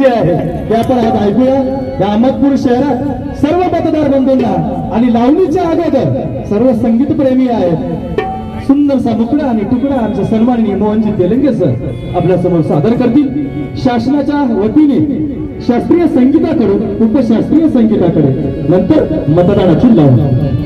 ते आहे ते आपण आज ऐकूया. या अहमदपूर शहरात सर्व मतदार बंधूंना आणि लावणीच्या अगोदर सर्व संगीतप्रेमी आहेत. सुंदरसा मुकडा आणि तुकडा आमचे सन्माननीय मोहनजी तेलंगे सर आपल्या समोर सादर करतील. शासनाच्या वतीने शास्त्रीय संगीताकडून उपशास्त्रीय संगीताकडे नंतर मतदानाची लावणी.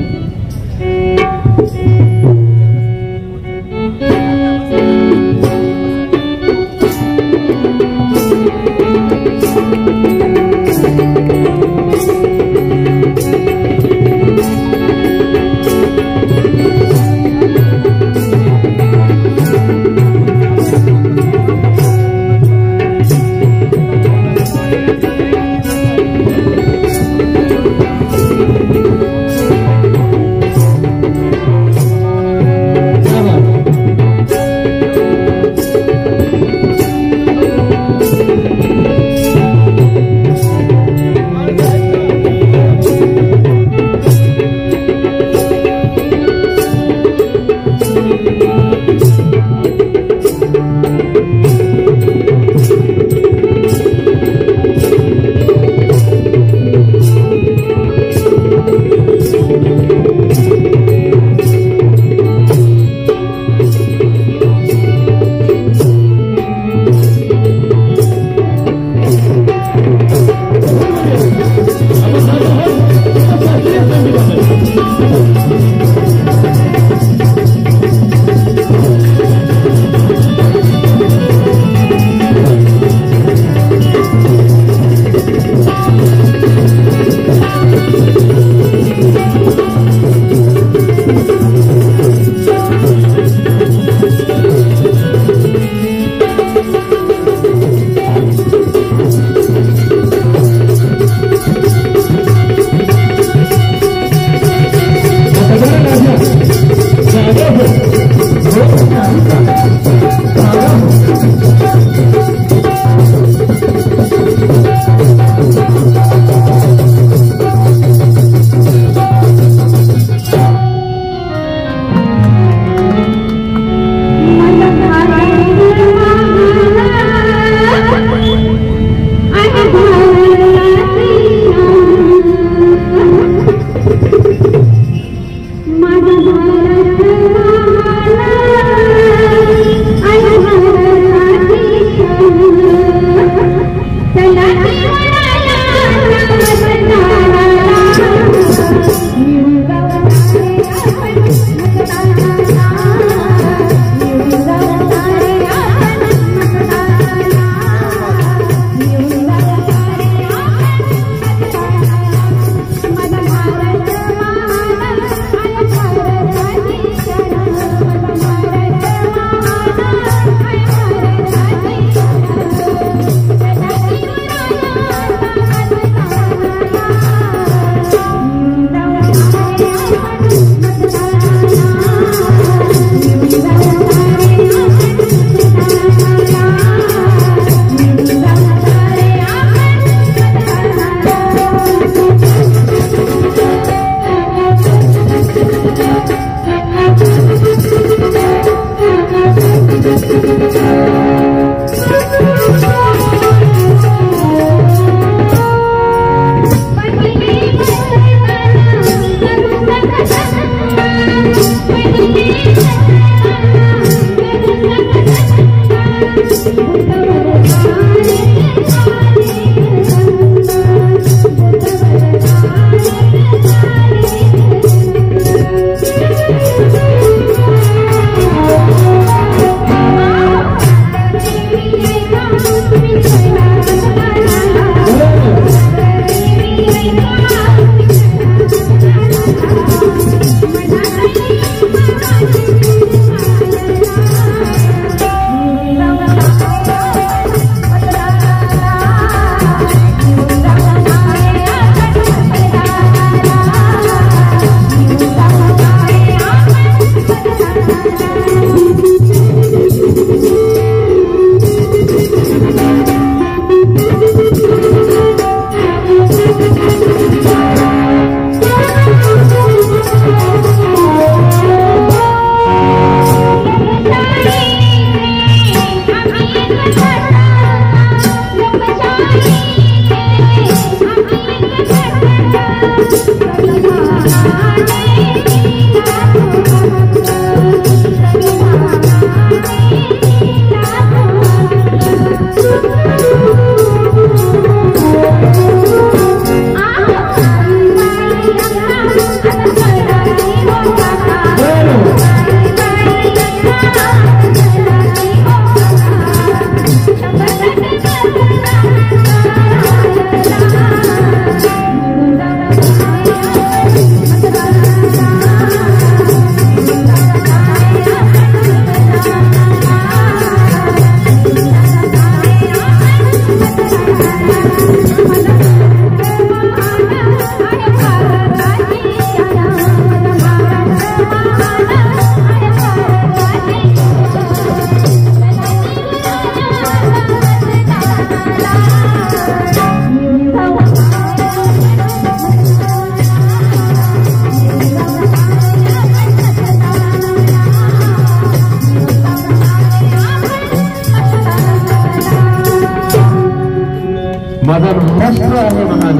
माझा महाराष्ट्र आहे महान,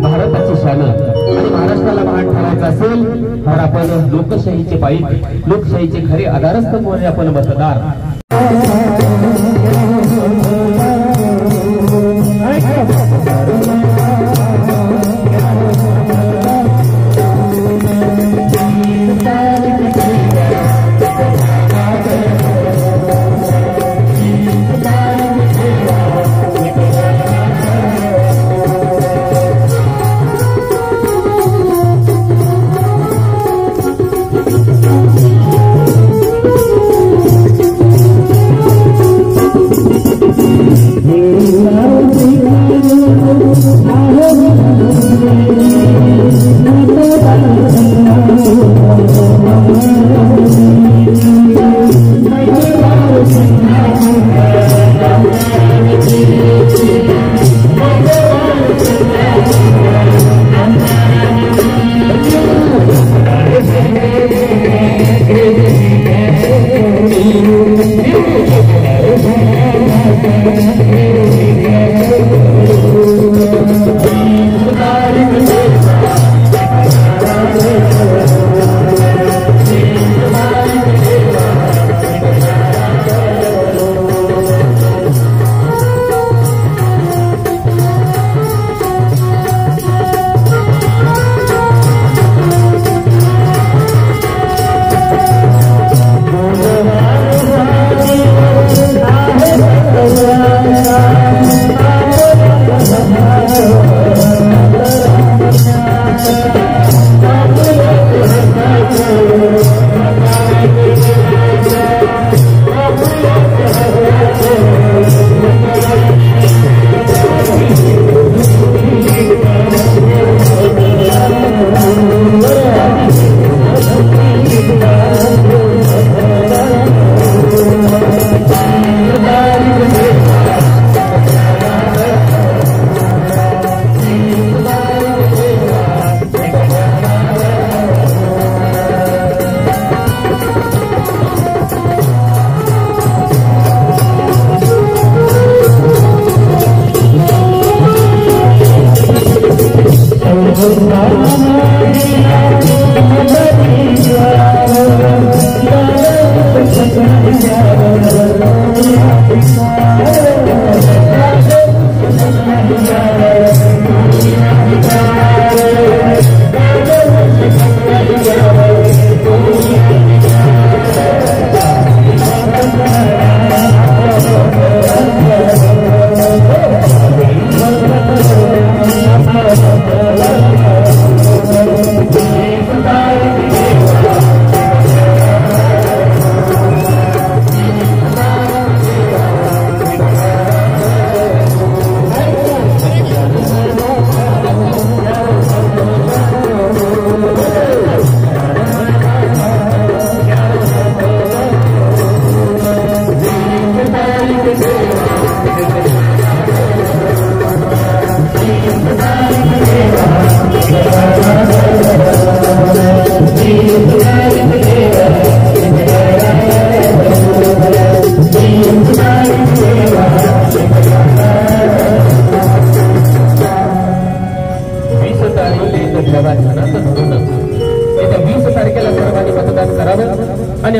भारताची शान, आणि महाराष्ट्राला महान ठरायचं असेल तर आपण लोकशाहीचे पाईप, लोकशाहीचे खरे आधारस्तंभ म्हणजे आपण मतदार.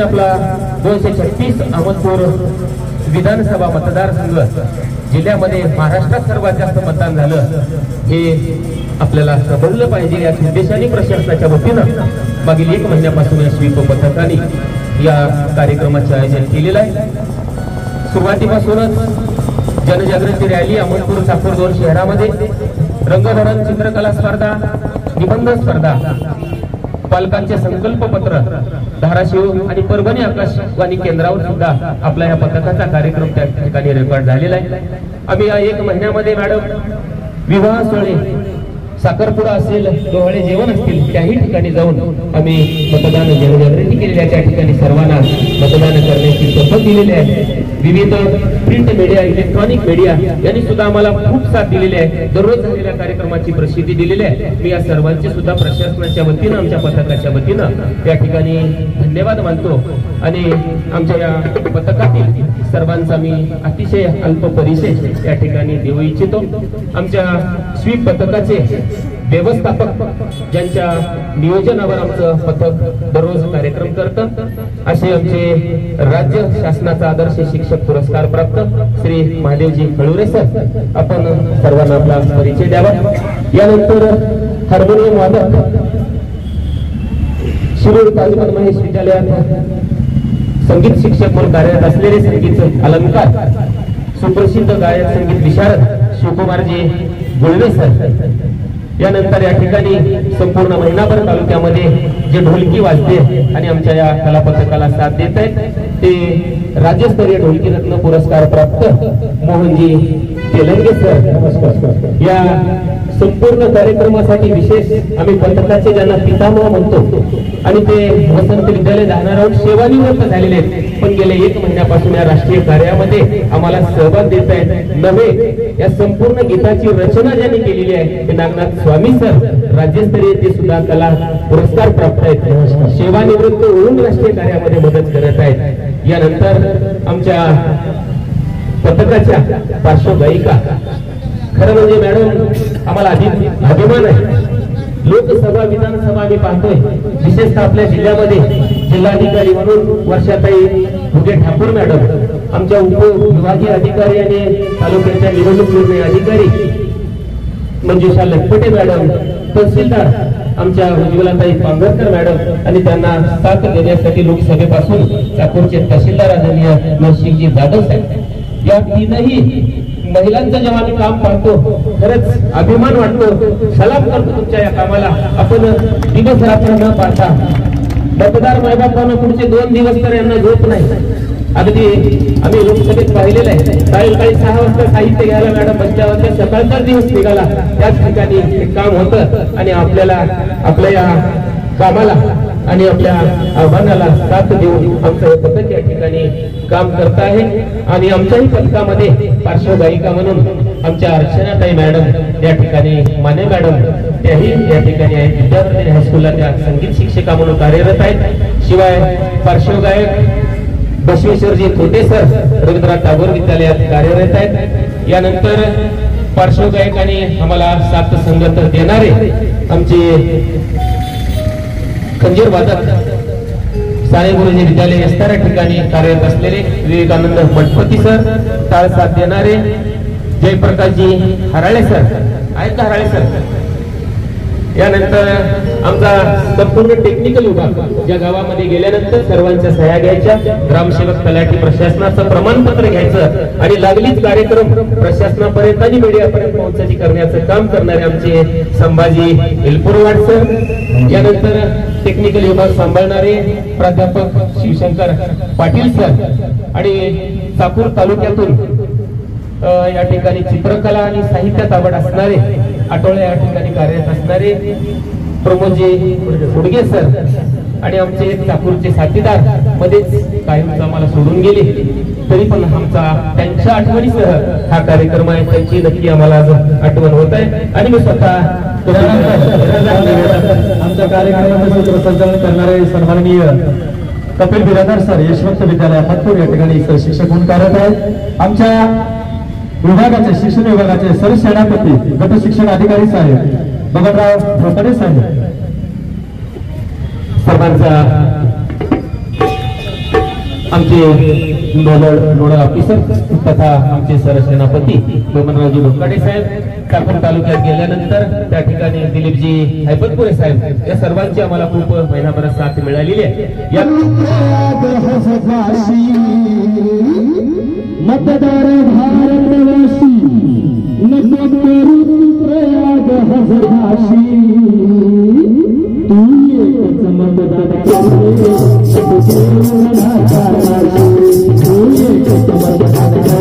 आपला 236 अहमदपूर विधानसभा मतदारसंघ जिल्ह्यामध्ये महाराष्ट्रात सर्वात जास्त मतदान झालं हे आपल्याला समजलं पाहिजे. या उद्देशाने प्रशासनाच्या वतीनं मागील 1 महिन्यापासून या स्वीप पथकाने या कार्यक्रमाचे आयोजन केलेलं आहे. सुरुवातीपासूनच जनजागृती रॅली अहमदपूर चाकूर 2 शहरामध्ये रंगभरण, चित्रकला स्पर्धा, निबंध स्पर्धा, पालकांचे संकल्प पत्र धाराशिव आणि परभणी आकाशवाणी केंद्रावर सुद्धा आपला या पथकाचा कार्यक्रम त्या ठिकाणी रेकॉर्ड झालेला आहे. आम्ही या 1 महिन्यामध्ये मॅडम विवाह सोहळे, साखरपुडा असेल, डोहाळे जेवण असतील त्याही ठिकाणी जाऊन आम्ही मतदान जनजागृती केलेली आहे. त्या ठिकाणी सर्वांना मतदान करण्याची शपथ दिलेली आहे. विविध प्रिंट मीडिया, इलेक्ट्रॉनिक मीडिया यांनी सुद्धा आम्हाला खूप साथ दिलेली आहे. दररोज झालेल्या कार्यक्रमाची प्रसिद्धी दिलेली आहे. मी या सर्वांचे सुद्धा प्रशासनाच्या वतीनं, आमच्या पथकाच्या वतीनं त्या ठिकाणी धन्यवाद मानतो आणि आमच्या या पथकातील सर्वांचा मी अतिशय अल्प परिचय या ठिकाणी देऊ इच्छितो. आमच्या स्वीप पथकाचे व्यवस्थापक ज्यांच्या नियोजनावर आमचं पथक दररोज कार्यक्रम करतं असे आमचे राज्य शासनाचा आदर्श शिक्षक पुरस्कार प्राप्त श्री महादेवजी खळुरे सर, आपण सर्वांना आपला परिचय द्यावा. यानंतर हार्मोनियम वादक शिरूर तालुका महेश विद्यालयात संगीत शिक्षक म्हणून कार्यरत असलेले संगीत अलंकार सुप्रसिद्ध गायक संगीत विशारद शिवकुमारजी गुळवे सर. यानंतर या ठिकाणी संपूर्ण महिनाभर तालुक्यामध्ये जे ढोलकी वाजते आणि आमच्या या कला पथकाला साथ देत आहेत ते राज्यस्तरीय ढोलकी रत्न पुरस्कार प्राप्त मोहनजी तेलंगे सर. या संपूर्ण कार्यक्रमासाठी विशेष आम्ही पथकाचे ज्यांना पितामह म्हणतो आणि ते वसंत विद्यालय धानाराहून सेवानिवृत्त झालेले आहेत, पण गेले 1 महिन्यापासून या राष्ट्रीय कार्यामध्ये आम्हाला सहभाग देत आहेत. नव्हे, या संपूर्ण गीताची रचना ज्यांनी केलेली आहे ते नागनाथ स्वामी सर, राज्यस्तरीय ते सुद्धा कला पुरस्कार प्राप्त आहेत. सेवानिवृत्त होऊन राष्ट्रीय कार्यामध्ये मदत करत आहेत. यानंतर आमच्या पथकाच्या पार्श्वगायिका, खरं म्हणजे मॅडम आम्हाला अभिमान आहे. लोकसभा, विधानसभा आम्ही पाहतोय, विशेषतः आपल्या जिल्ह्यामध्ये जिल्हाधिकारी म्हणून वर्षाताई भुगे ठाकूर मॅडम, आमच्या उपविभागीय अधिकारी आणि तालुक्याच्या निवडणूक निर्णय अधिकारी मंजुषा लखपटे मॅडम, तहसीलदार आमच्या उज्ज्वलाताई पांगरकर मॅडम आणि त्यांना साथ देण्यासाठी लोकसभेपासून चाकूरचे तहसीलदार आदरणीय नरसिंहजी जाधव साहेब, या तीनही महिलांचं जेव्हा आम्ही काम पाहतो खरंच अभिमान वाटतो. सलाम करतो तुमच्या या कामाला. आपण दिवस रात्र न पाहता मतदार मायबापांना पुढचे 2 दिवस तर यांना झोप नाही. अगदी आम्ही लोकसभेत पाहिलेलं आहे, सायंकाळी 6 वाजता साहित्य घ्यायला मॅडम बसल्यावर सकाळचाच दिवस निघाला. त्याच ठिकाणी हे काम होतं आणि आपल्याला आपल्या या कामाला आणि आपल्या आव्हानाला साथ देऊन आमचं हे पथक या ठिकाणी काम करत आहे. आणि आमच्याही पथकामध्ये पार्श्वगायिका म्हणून आमच्या अर्चनाताई मॅडम या ठिकाणी, माने मॅडम त्याही या ठिकाणी आहेत. विद्यावर्धिनी हायस्कूलला त्या संगीत शिक्षिका म्हणून कार्यरत आहेत. शिवाय पार्श्वगायक बसवेश्वरजी थोटे सर रवींद्रनाथ टागोर विद्यालयात कार्यरत आहेत. यानंतर पार्श्वगायकांनी आम्हाला साथ संगत देणारे आमचे खंजीर वादक साने गुरुजी विद्यालय असणाऱ्या ठिकाणी कार्यरत असलेले विवेकानंद मठपती सर, टाळ साथ देणारे जयप्रकाशजी हराळे सर आहेत का, हराळे सर. यानंतर आमचा संपूर्ण टेक्निकल विभाग ज्या गावामध्ये गेल्यानंतर सर्वांच्या सह्या घ्यायच्या, ग्रामसेवक तलाठी प्रशासनाचं प्रमाणपत्र घ्यायचं आणि लागलीच कार्यक्रम प्रशासनापर्यंत आणि मीडियापर्यंत पोहोचायची करण्याचं काम करणारे आमचे संभाजी एलपुरवाड सर. यानंतर टेक्निकल विभाग सांभाळणारे प्राध्यापक शिवशंकर पाटील सर आणि चाकूर तालुक्यातून या ठिकाणी चित्रकला आणि साहित्यात आवड असणारे आठवले या ठिकाणी कार्यरत असणारे प्रमोदजी उडगे सर आणि आमचे चाकूरचे साथीदार मध्येच कायमच आम्हाला सोडून गेले, तरी पण आमचा त्यांच्या आठवणीसह हा कार्यक्रम आहे. त्यांची नक्की आम्हाला आठवण होत आहे. आणि मी स्वतः आमच्या कार्यक्रमाचं सूत्रसंचालन करणारे सन्माननीय कपिल बिरादार सर, यशवंत विद्यालय अहमदपूर या ठिकाणी सर शिक्षक म्हणून कार्यरत आहेत. आमच्या विभागाचे शिक्षण विभागाचे सरसेनापती गट शिक्षण अधिकारी साहेब बबनराव भोसडे साहेब, सर्वांचा आमचे नोडल ऑफिसर तथा आमचे सरसेनापती बबनरावजी भोकाडे साहेब काकण तालुक्यात गेल्यानंतर त्या ठिकाणी दिलीपजी हैबतपुरे साहेब या सर्वांची आम्हाला खूप महिनाभर साथ मिळालेली आहे. या मतदार भारतवासी नको करू प्रयाग हजराशी तू एकच मतदान करे तू एकच मतदान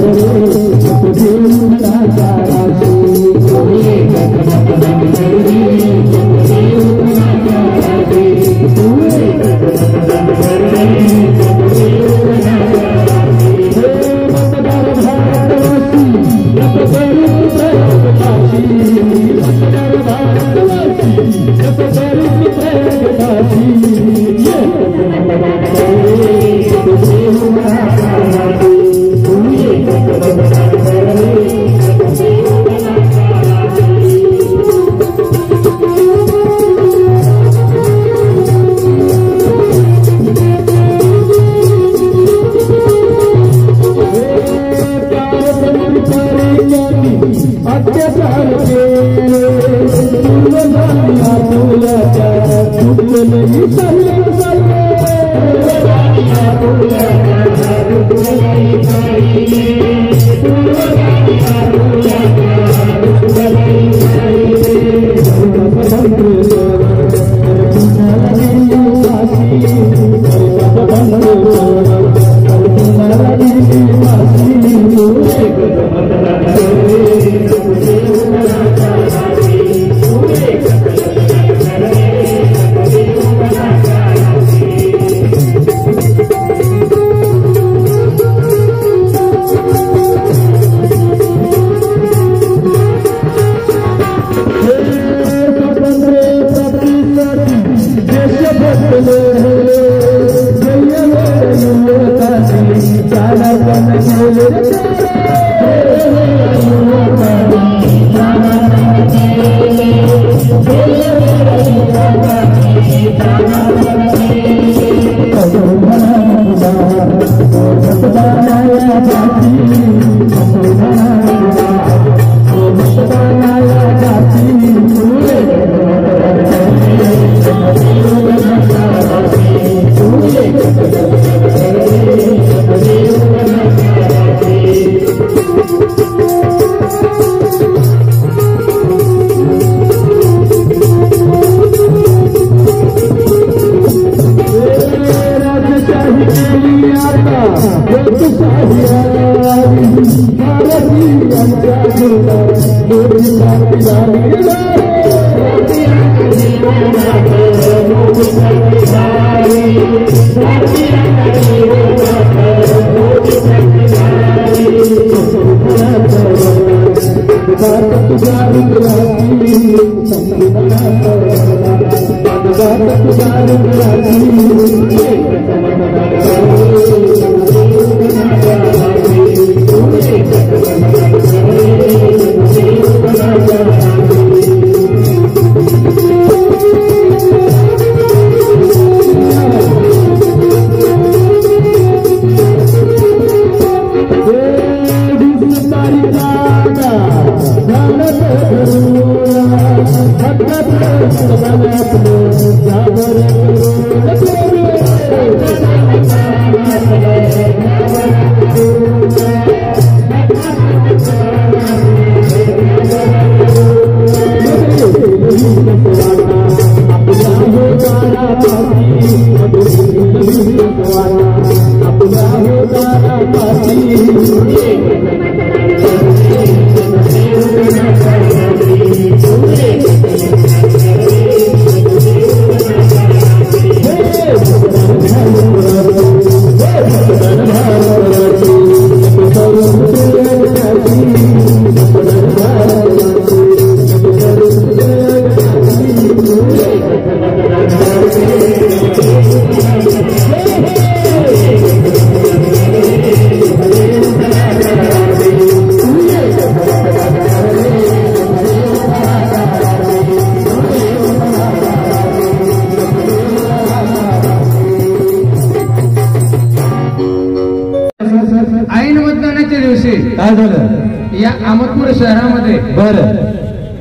अहमदपूर शहरामध्ये बरं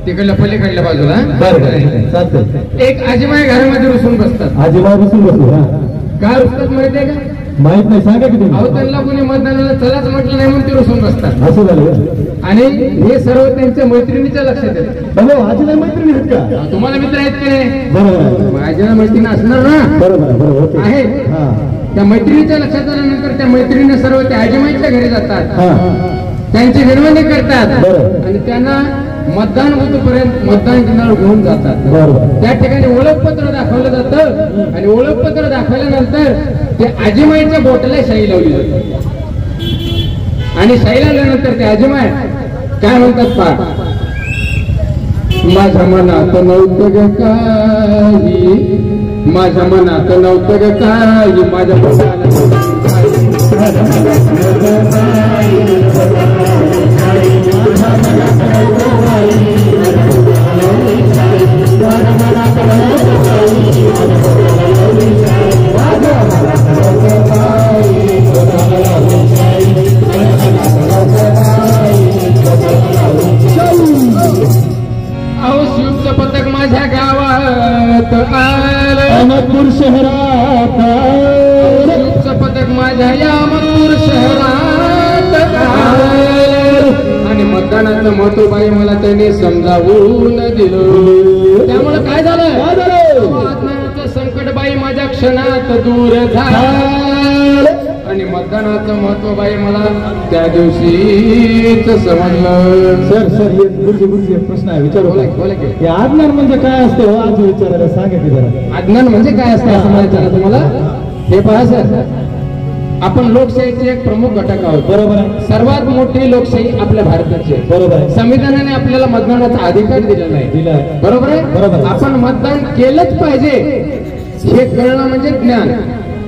तिकडल्या पलीकडल्या बाजूला बरं चालतंय. एक आजीमाई घरामध्ये रुसून बसतात. आजीबा बसून बसू. हा काय रुसतात माहितीये का? माहित नाही, सांगा की अहो तुम्ही. त्यांना कोणी मतदानाला चलाच म्हटलं नाही म्हणून ते रुसून बसतात. असं झालं. आणि हे सर्व त्यांच्या मैत्रिणीच्या लक्षात येतं. बघा आजीला मैत्रिणी आहेत का? तुम्हाला मित्र आहेत की नाही? बरोबर माझ्या मैत्रिणी असणार ना? बरोबर बरोबर ओके. आहे. हा त्या मैत्रिणीच्या लक्षात आल्यानंतर त्या मैत्रिणी सर्व त्या आजीमाईच्या घरी जातात. हा त्यांची विनवणी करतात बरं. आणि त्यांना मतदान होतोपर्यंत मतदान केंद्रावर घेऊन जातात. बरोबर. त्या ठिकाणी ओळखपत्र दाखवलं जातं आणि ओळखपत्र दाखवल्यानंतर ते आजीमाईच्या बोटाला शाई लावली जाते. आणि शाई लावल्यानंतर ते आजीमाई काय म्हणतात पहा, माझ्या मनात नव्हतं ग काही, माझ्या मनात नव्हतं ग काही, माझ्या शिवचं पथक माझ्या गावात आलं, अहमदपूर शहरात शिवचं पथक माझ्या अहमदपूर शहरात आलं आणि मतदानाचं महत्व बाई मला त्याने समजावून दिलं. त्यामुळे काय झालं? मतदानाचं संकट बाई माझ्या क्षणात दूर झालं आणि मतदानाचं महत्व बाई मला त्या दिवशीच समजलं. सर गुरुजी प्रश्न आहे विचारू. बोला की. हे आज्ञान म्हणजे काय असते हो? आज विचारायला सांगा की जरा. आज्ञान म्हणजे काय असतं असं म्हणायचं ना तुम्हाला? हे पहा सर, आपण लोकशाहीचे एक प्रमुख घटक आहोत. बरोबर आहे. सर्वात मोठी लोकशाही आपल्या भारताची आहे. बरोबर आहे. संविधानाने आपल्याला मतदानाचा अधिकार दिलेला आहे. दिला आहे. बरोबर आहे. बरोबर. आपण मतदान केलंच पाहिजे हे कळणं म्हणजे ज्ञान.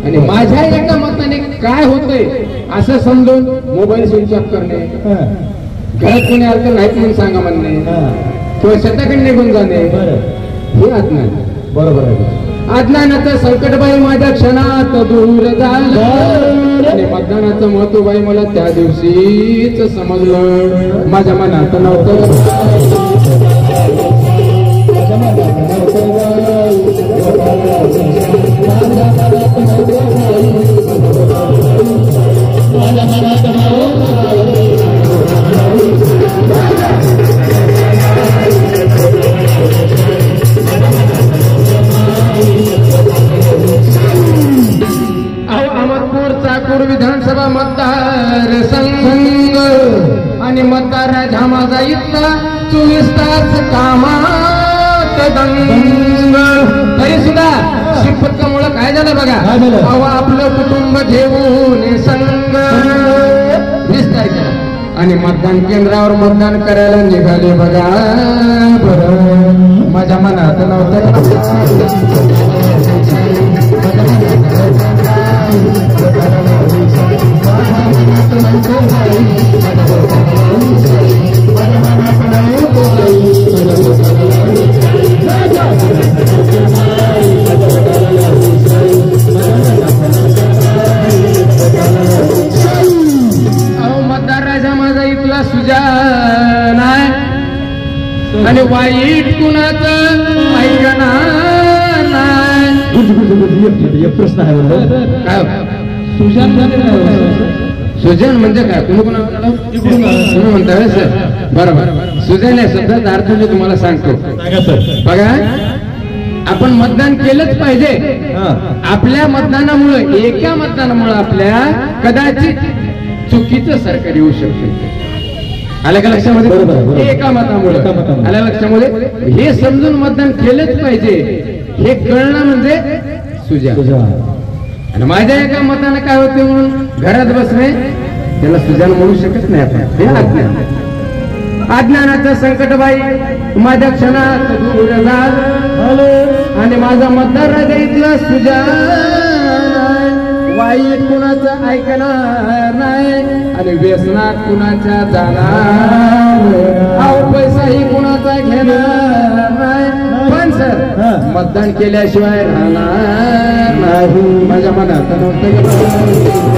आणि माझ्या एका मताने काय होतंय असं समजून मोबाईल स्विच ऑफ करणे, हा, घरात कोणी आलं तर नाहीत म्हणून सांगा म्हणणे हा. किंवा शेताकडे निघून जाणे, बरं. हे अज्ञान. बरोबर आहे. अज्ञानाचं संकटबाई माझ्या क्षणात दूर झालं आणि मतदानाचं महत्व बाई मला त्या दिवशीच समजलं. माझ्या मनात नव्हतं अहमदपूर चाकूर विधानसभा मतदार संघ आणि मतदार राजा माझा इथला 24 तास कामात दंग. तरी सुद्धा शिफतकामुळे काय झालं बघा, काय झालं? अहो आपलं कुटुंब घेऊन संघ 20 तारखेला आणि मतदान केंद्रावर मतदान करायला निघाले बघा. बरं माझ्या मनात नव्हतं मतदार राजा माझा इथला सुजान आहे आणि वाईट कुणाचं ऐकणार नाही. गुरुजी एक प्रश्न आहे म्हणलं. काय सुजान म्हणजे काय? सुजन म्हणजे काय? तुम्ही तुम्ही म्हणता सर? बरोबर. सुजन या शब्दाचा अर्थ मी तुम्हाला सांगतो. सांगा सर. बघा, आपण मतदान केलंच पाहिजे. आपल्या मतदानामुळे, एका मतदानामुळे आपल्या कदाचित चुकीचं सरकार येऊ शकते. आलं का लक्षामध्ये? बरोबर. एका मतामुळे आल्या लक्षामध्ये. हे समजून मतदान केलंच पाहिजे हे कळणं म्हणजे सुजान. आणि माझ्या एका मताने काय होते म्हणून घरात बसणे त्याला सुजान म्हणू शकत नाही आपण. हे अज्ञान. अज्ञानाचं संकट बाई माझ्या क्षणात दूर झालं आणि माझा मतदार राजा इथला सुजान. वाईट कुणाचं ऐकणार नाही आणि व्यसनात कुणाच्या जाणार, अहो पैसाही कुणाचा घेणार नाही. पण सर मतदान केल्याशिवाय राहणार नाही. माझ्या मनात नव्हतं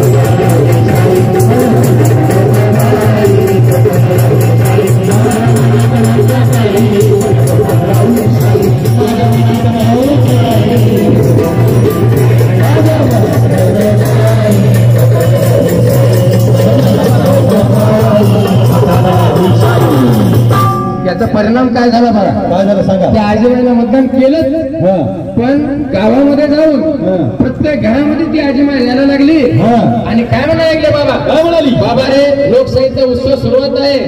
याचा परिणाम काय झाला बघा. काय झालं सांगा. त्या आजीबाईला मतदान केलं, हा पण गावामध्ये जाऊन हा. प्रत्येक घरामध्ये ती आजीबाई यायला लागली हा. आणि काय म्हणायला लागले बाबा. काय म्हणाली. बाबा रे, लोकशाहीचा उत्सव सुरुवात आहे.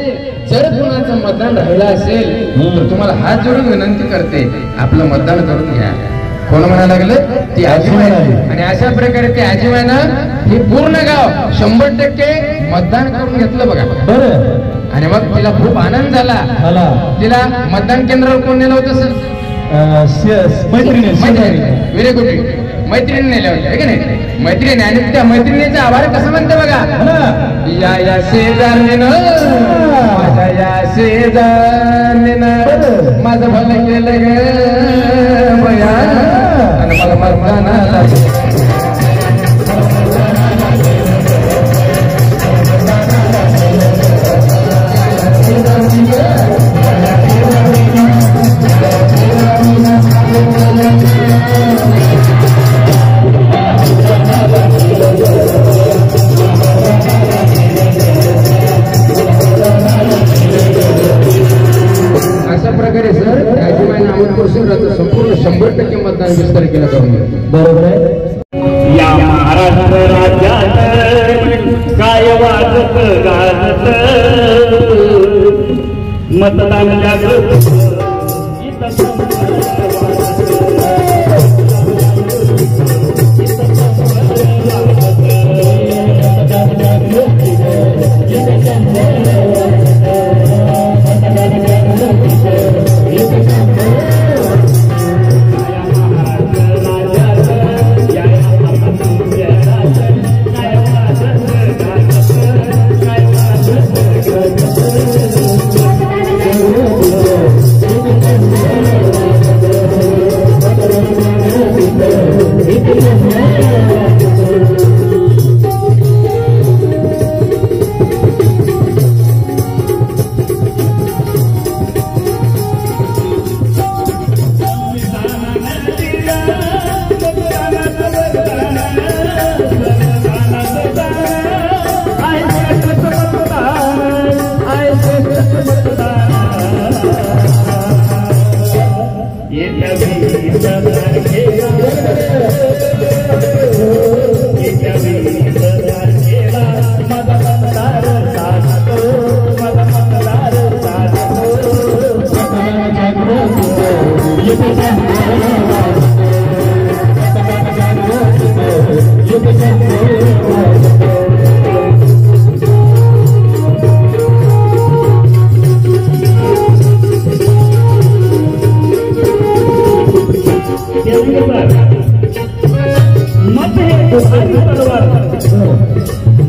जर कुणाचं मतदान राहिलं असेल तर तुम्हाला हात जोडून विनंती करते, आपलं मतदान करून घ्या. कोण म्हणायला लागलं. ती आजीबाई. आणि अशा प्रकारे ती आजीबाईनं हे पूर्ण गाव 100% मतदान करून घेतलं बघा. बरं. आणि मग तिला खूप आनंद झाला. तिला मतदान केंद्रावर कोण नेलं होतं सर. मैत्रिणी. Very good. मैत्रिणी नेल्या होत्या की नाही. मैत्रिणी. आणि त्या मैत्रिणीचा आभार कसं म्हणते बघा. या शेजारीनं, माझ्या या शेजारीनं माझं भलं केलं ग बया, आणि मला मतदानाला अशा प्रकारे सर आजीबाईंना अहमदपूर शहराचं संपूर्ण 100% मतदान विस्तार केलं करून. बरोबर आहे. या महाराष्ट्र राज्यात काय वाजत गाजत मतदान जागृत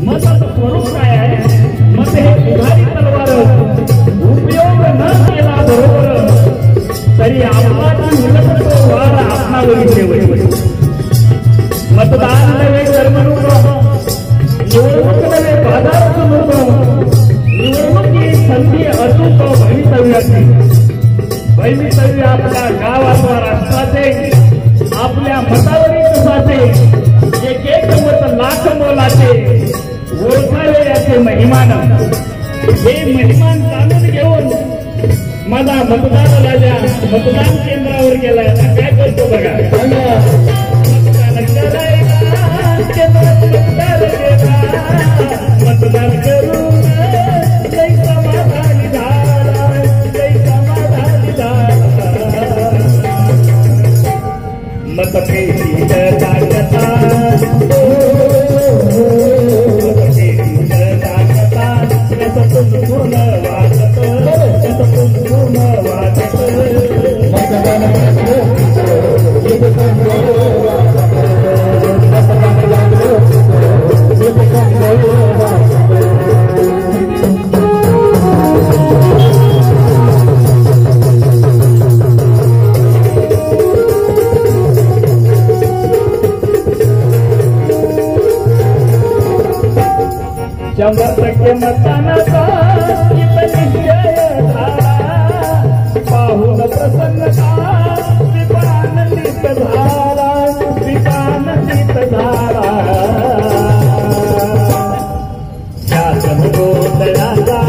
मताचं स्वरूप काय आहे. मत हे उभारी तलवार, उपयोग न केला बरोबर तरी आपला निलंबतो वार आपणावरी ठेवत. मतदान नव्हे धर्म नको, निवडणूक नव्हे बाजाराचं नको, निवडणूक ही संधी अचूक भवितव्याची. भवितव्य आपल्या गावाचा राष्ट्राचे, आपल्या मतावरील कसाचे, एक एक मत लाख मोलाचे, ओळखावे याचे महिमान. हे महिमान जाणून घेऊन माझा मतदार राजा मतदान केंद्रावर गेला. आता काय करतो बघा. मतदान करून जय समाधानी झाला, जय समाधानी झाला. मतपेटी टाकता शंभर मतदानाचा निश्चय झाला. पाहून प्रसन्नता विपानंदित झाला, विपानंदित झाला. शासन गोंधळाचा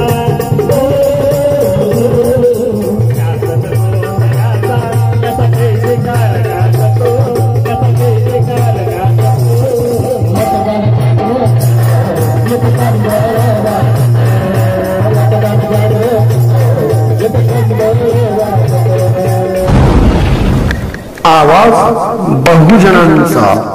आवाज बहुजनांचा.